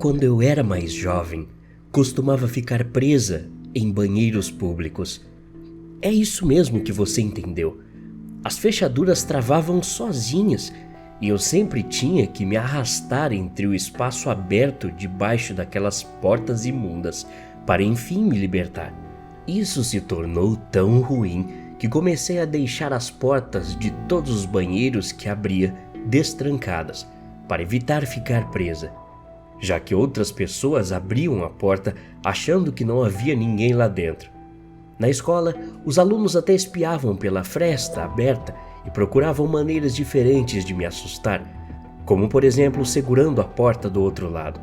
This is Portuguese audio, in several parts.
Quando eu era mais jovem, costumava ficar presa em banheiros públicos. É isso mesmo que você entendeu. As fechaduras travavam sozinhas e eu sempre tinha que me arrastar entre o espaço aberto debaixo daquelas portas imundas para enfim me libertar. Isso se tornou tão ruim que comecei a deixar as portas de todos os banheiros que abria destrancadas para evitar ficar presa, já que outras pessoas abriam a porta achando que não havia ninguém lá dentro. Na escola, os alunos até espiavam pela fresta aberta e procuravam maneiras diferentes de me assustar, como por exemplo segurando a porta do outro lado.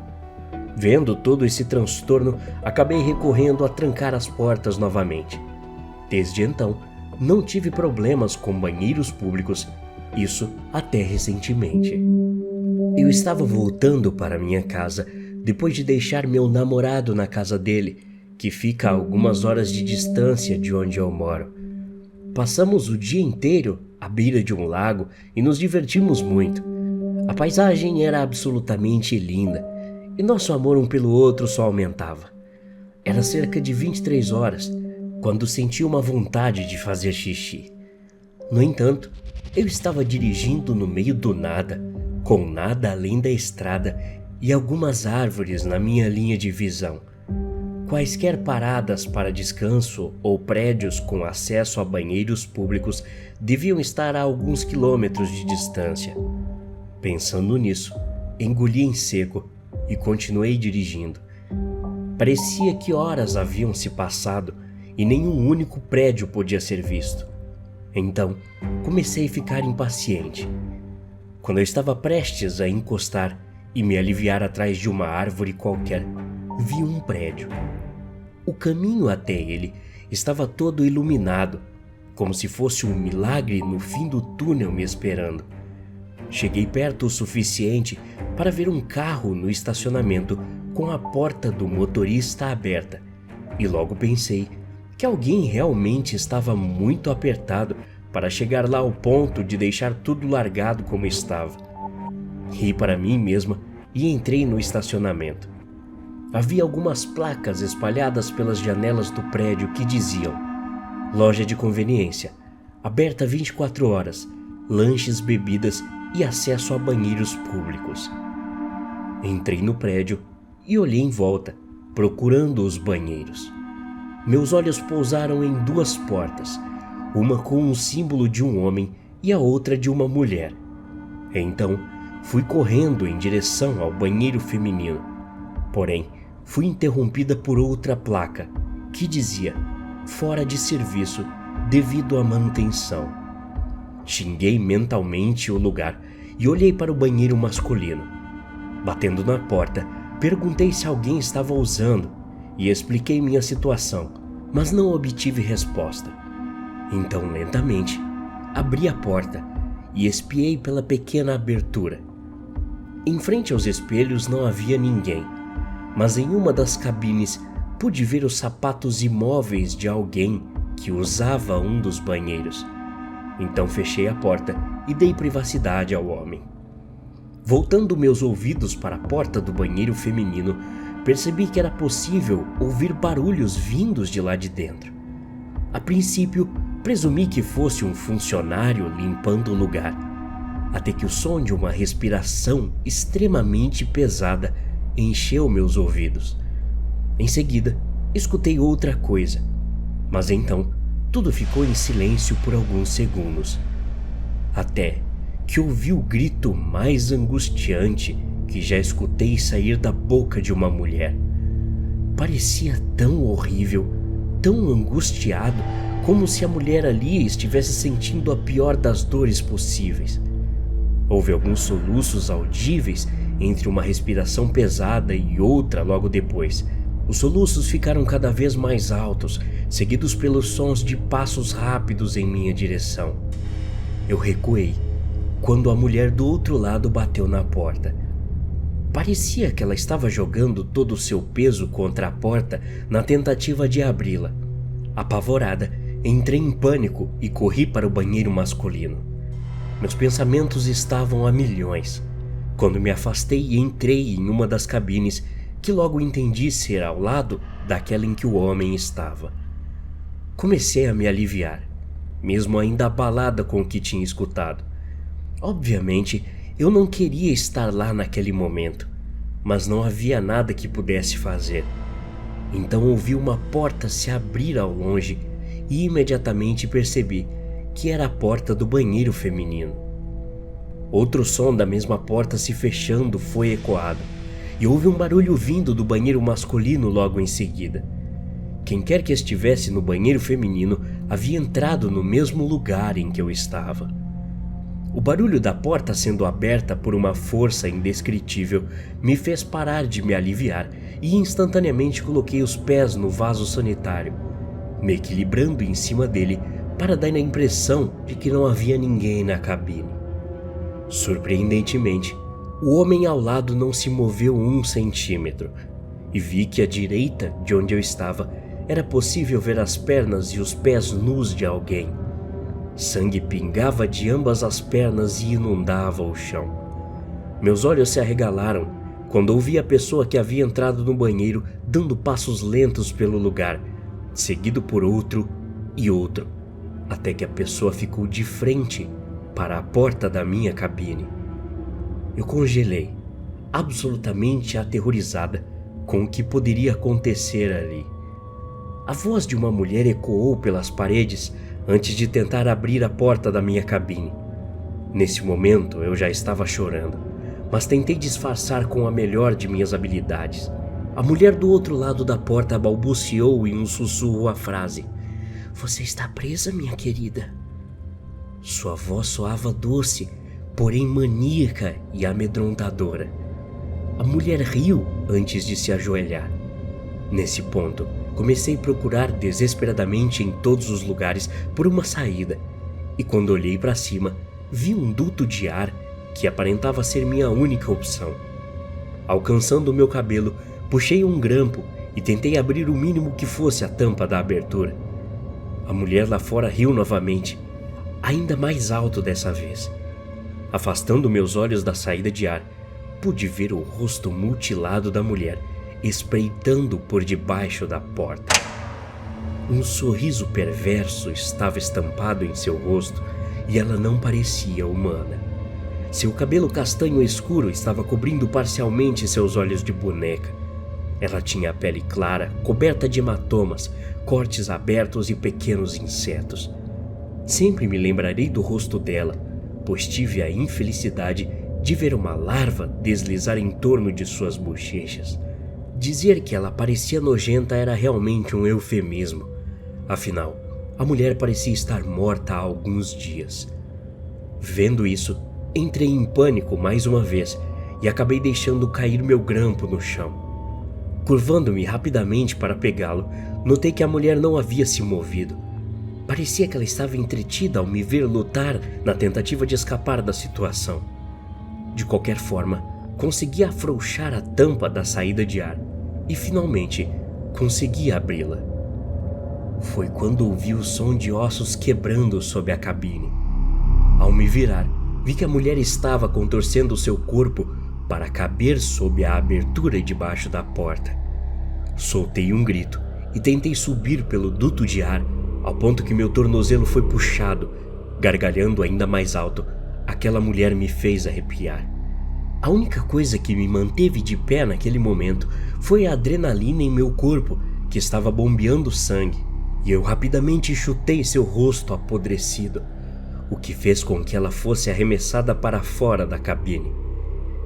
Vendo todo esse transtorno, acabei recorrendo a trancar as portas novamente. Desde então, não tive problemas com banheiros públicos, isso até recentemente. Eu estava voltando para minha casa depois de deixar meu namorado na casa dele, que fica a algumas horas de distância de onde eu moro. Passamos o dia inteiro à beira de um lago e nos divertimos muito. A paisagem era absolutamente linda e nosso amor um pelo outro só aumentava. Era cerca de 23 horas quando senti uma vontade de fazer xixi. No entanto, eu estava dirigindo no meio do nada, com nada além da estrada e algumas árvores na minha linha de visão. Quaisquer paradas para descanso ou prédios com acesso a banheiros públicos deviam estar a alguns quilômetros de distância. Pensando nisso, engoli em seco e continuei dirigindo. Parecia que horas haviam se passado e nenhum único prédio podia ser visto. Então, comecei a ficar impaciente. Quando eu estava prestes a encostar e me aliviar atrás de uma árvore qualquer, vi um prédio. O caminho até ele estava todo iluminado, como se fosse um milagre no fim do túnel me esperando. Cheguei perto o suficiente para ver um carro no estacionamento com a porta do motorista aberta e logo pensei que alguém realmente estava muito apertado para chegar lá ao ponto de deixar tudo largado como estava. Ri para mim mesma e entrei no estacionamento. Havia algumas placas espalhadas pelas janelas do prédio que diziam: loja de conveniência, aberta 24 horas, lanches, bebidas e acesso a banheiros públicos. Entrei no prédio e olhei em volta, procurando os banheiros. Meus olhos pousaram em duas portas, uma com um símbolo de um homem e a outra de uma mulher. Então, fui correndo em direção ao banheiro feminino. Porém, fui interrompida por outra placa, que dizia: fora de serviço devido à manutenção. Xinguei mentalmente o lugar e olhei para o banheiro masculino. Batendo na porta, perguntei se alguém estava usando e expliquei minha situação, mas não obtive resposta. Então, lentamente, abri a porta e espiei pela pequena abertura. Em frente aos espelhos não havia ninguém, mas em uma das cabines pude ver os sapatos imóveis de alguém que usava um dos banheiros. Então fechei a porta e dei privacidade ao homem. Voltando meus ouvidos para a porta do banheiro feminino, percebi que era possível ouvir barulhos vindos de lá de dentro. A princípio, presumi que fosse um funcionário limpando o lugar, até que o som de uma respiração extremamente pesada encheu meus ouvidos. Em seguida, escutei outra coisa, mas então tudo ficou em silêncio por alguns segundos, até que ouvi o grito mais angustiante que já escutei sair da boca de uma mulher. Parecia tão horrível, tão angustiado, como se a mulher ali estivesse sentindo a pior das dores possíveis. Houve alguns soluços audíveis entre uma respiração pesada e outra logo depois. Os soluços ficaram cada vez mais altos, seguidos pelos sons de passos rápidos em minha direção. Eu recuei quando a mulher do outro lado bateu na porta. Parecia que ela estava jogando todo o seu peso contra a porta na tentativa de abri-la. Apavorada, entrei em pânico e corri para o banheiro masculino. Meus pensamentos estavam a milhões. quando me afastei e entrei em uma das cabines que logo entendi ser ao lado daquela em que o homem estava. Comecei a me aliviar, mesmo ainda abalada com o que tinha escutado. Obviamente, eu não queria estar lá naquele momento, mas não havia nada que pudesse fazer. Então ouvi uma porta se abrir ao longe e imediatamente percebi que era a porta do banheiro feminino. Outro som da mesma porta se fechando foi ecoado, e houve um barulho vindo do banheiro masculino logo em seguida. Quem quer que estivesse no banheiro feminino havia entrado no mesmo lugar em que eu estava. O barulho da porta sendo aberta por uma força indescritível me fez parar de me aliviar e instantaneamente coloquei os pés no vaso sanitário, me equilibrando em cima dele para dar a impressão de que não havia ninguém na cabine. Surpreendentemente, o homem ao lado não se moveu 1 centímetro, e vi que à direita de onde eu estava era possível ver as pernas e os pés nus de alguém. Sangue pingava de ambas as pernas e inundava o chão. Meus olhos se arregalaram quando ouvi a pessoa que havia entrado no banheiro dando passos lentos pelo lugar, seguido por outro e outro, até que a pessoa ficou de frente para a porta da minha cabine. Eu congelei, absolutamente aterrorizada com o que poderia acontecer ali. A voz de uma mulher ecoou pelas paredes antes de tentar abrir a porta da minha cabine. Nesse momento eu já estava chorando, mas tentei disfarçar com a melhor de minhas habilidades. A mulher do outro lado da porta balbuciou em um sussurro a frase: "Você está presa, minha querida?" Sua voz soava doce, porém maníaca e amedrontadora. A mulher riu antes de se ajoelhar. Nesse ponto, comecei a procurar desesperadamente em todos os lugares por uma saída, e quando olhei para cima, vi um duto de ar que aparentava ser minha única opção. Alcançando o meu cabelo, puxei um grampo e tentei abrir o mínimo que fosse a tampa da abertura. A mulher lá fora riu novamente, ainda mais alto dessa vez. Afastando meus olhos da saída de ar, pude ver o rosto mutilado da mulher espreitando por debaixo da porta. Um sorriso perverso estava estampado em seu rosto e ela não parecia humana. Seu cabelo castanho escuro estava cobrindo parcialmente seus olhos de boneca. Ela tinha a pele clara, coberta de hematomas, cortes abertos e pequenos insetos. Sempre me lembrarei do rosto dela, pois tive a infelicidade de ver uma larva deslizar em torno de suas bochechas. Dizer que ela parecia nojenta era realmente um eufemismo. Afinal, a mulher parecia estar morta há alguns dias. Vendo isso, entrei em pânico mais uma vez e acabei deixando cair meu grampo no chão. Curvando-me rapidamente para pegá-lo, notei que a mulher não havia se movido. Parecia que ela estava entretida ao me ver lutar na tentativa de escapar da situação. De qualquer forma, consegui afrouxar a tampa da saída de ar e finalmente consegui abri-la. Foi quando ouvi o som de ossos quebrando sob a cabine. Ao me virar, vi que a mulher estava contorcendo seu corpo para caber sob a abertura debaixo da porta. Soltei um grito e tentei subir pelo duto de ar, ao ponto que meu tornozelo foi puxado. Gargalhando ainda mais alto, aquela mulher me fez arrepiar. A única coisa que me manteve de pé naquele momento foi a adrenalina em meu corpo, que estava bombeando sangue, e eu rapidamente chutei seu rosto apodrecido, o que fez com que ela fosse arremessada para fora da cabine.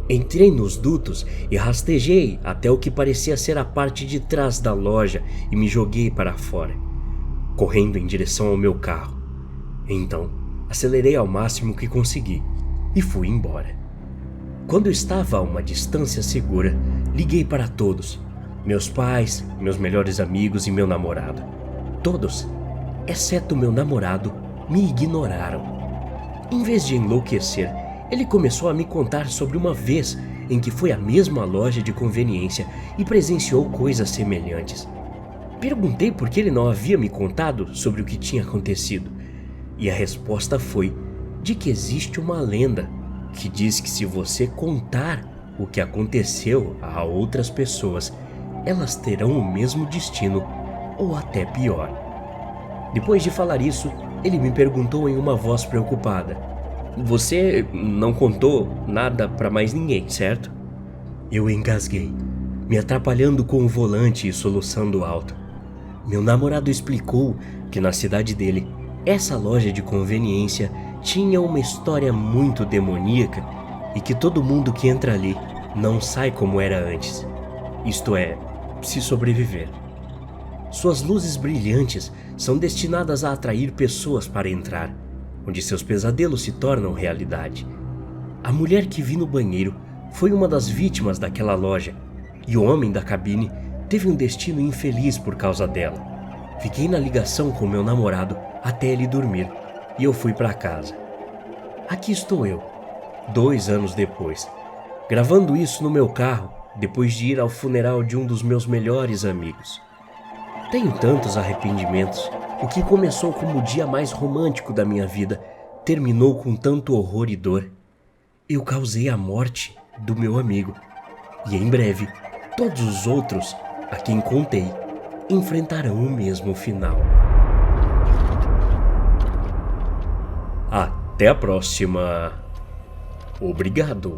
Entrei nos dutos e rastejei até o que parecia ser a parte de trás da loja e me joguei para fora, correndo em direção ao meu carro. Então, acelerei ao máximo que consegui e fui embora. Quando estava a uma distância segura, liguei para todos: meus pais, meus melhores amigos e meu namorado. Todos, exceto meu namorado, me ignoraram. Em vez de enlouquecer, ele começou a me contar sobre uma vez em que foi à mesma loja de conveniência e presenciou coisas semelhantes. Perguntei por que ele não havia me contado sobre o que tinha acontecido, e a resposta foi de que existe uma lenda que diz que se você contar o que aconteceu a outras pessoas, elas terão o mesmo destino ou até pior. Depois de falar isso, ele me perguntou em uma voz preocupada: "Você não contou nada pra mais ninguém, certo?" Eu engasguei, me atrapalhando com o volante e soluçando alto. Meu namorado explicou que na cidade dele, essa loja de conveniência tinha uma história muito demoníaca e que todo mundo que entra ali não sai como era antes. Isto é, se sobreviver. Suas luzes brilhantes são destinadas a atrair pessoas para entrar, onde seus pesadelos se tornam realidade. A mulher que vi no banheiro foi uma das vítimas daquela loja, e o homem da cabine teve um destino infeliz por causa dela. Fiquei na ligação com meu namorado até ele dormir, e eu fui para casa. Aqui estou eu, 2 anos depois, gravando isso no meu carro, depois de ir ao funeral de um dos meus melhores amigos. Tenho tantos arrependimentos. O que começou como o dia mais romântico da minha vida terminou com tanto horror e dor. Eu causei a morte do meu amigo. E em breve, todos os outros a quem contei enfrentarão o mesmo final. Até a próxima. Obrigado.